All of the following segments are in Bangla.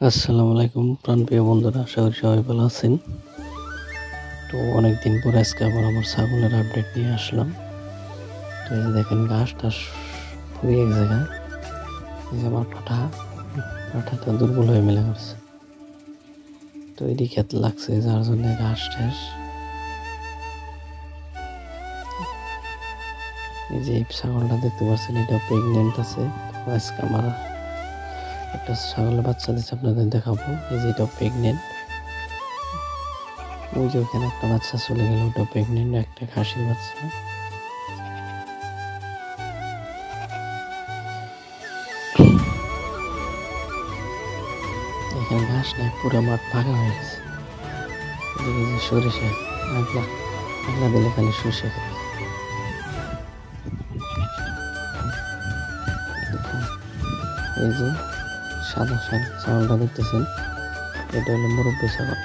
আসসালামু আলাইকুম প্রাণপ্রিয় বন্ধুরা, আশা করি সবাই ভালো আছেন। তো অনেকদিন পর আজকে আবার আমার ছাগলের আপডেট নিয়ে আসলাম। তো এই যে দেখেন ঘাস টাস পুরো এক জায়গায়। এই যে আমার পাঠাটা দুর্বল হয়ে মেলে করছে, তো এটি খেতে লাগছে যার জন্য ঘাস টাস। এই যে ছাগলটা দেখতে পাচ্ছেন, এটা প্রেগনেন্ট আছে। আজকে আমার একটা ছাগলের বাচ্চা দিচ্ছে, আপনাদের দেখাবো। এই যে এটা প্রেগনেন্ট, ওই যে ওখানে একটা বাচ্চা চলে গেল, ওটা প্রেগনেন্ট, একটা খাসির বাচ্চা। এখানে ঘাস নাই, পুরো মাঠ ফাঁকা হয়ে গেছে। এদিকে যে সরিষা আগলা দিলে খালি সরিষা খাবে। এই যে সাদা ছাগলটা দেখতেছেন, এটা হলো মুরব্বী ছাগল,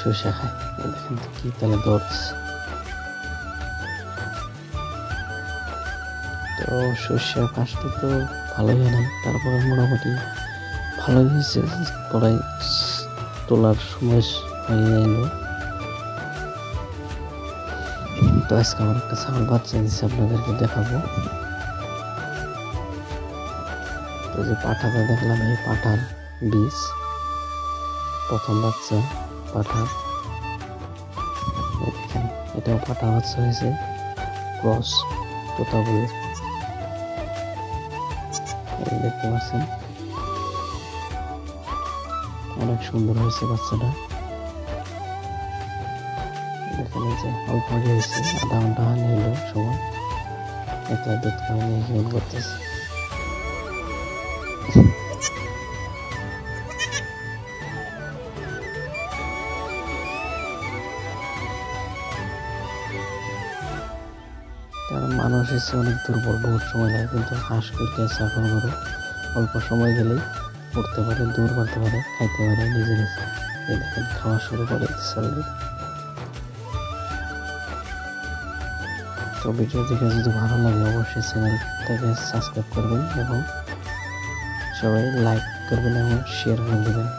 সরিষা খায়। দেখেন তো কি তাহলে দৌড়ছে। তো সরিষা কাজটি তো ভালোই হয় নাই, তারপরে মোটামুটি ভালোই হয়েছে। পরে তোলার সময় হয়ে এলো। তো আজকে আমার একটা ছাগল বাচ্চা দিচ্ছে, আপনাদেরকে দেখাবো। তো যে পাঠাটা দেখলাম, এই পাঠার বীজ, প্রথম বাচ্চা পাঠা। দেখেন এটাও পাঠা বাচ্চা হয়েছে, ক্রস তোতাপুরি। দেখতে পাচ্ছেন অনেক সুন্দর হয়েছে বাচ্চাটা। দেখেন এই যে অল্প আগে হয়েছে, আধা ঘন্টা নিল সময়, একলা দুধ খাওয়া নিয়ে কেমন করতেছে। তার মানুষ এসে অনেক দুর্বল, বহুত সময় লাগে, কিন্তু হাঁস মুরগি ছাগল গরু অল্প সময় গেলেই উঠতে পারে, দূর করতে পারে, খাইতে পারে নিজে নিজে। এই দেখেন খাওয়া শুরু করে দিচ্ছে। তো ভিডিও দেখে যদি ভালো লাগে অবশ্যই চ্যানেলটাকে সাবস্ক্রাইব করবেন এবং সবাই লাইক করবেন এবং শেয়ার করে দেবেন।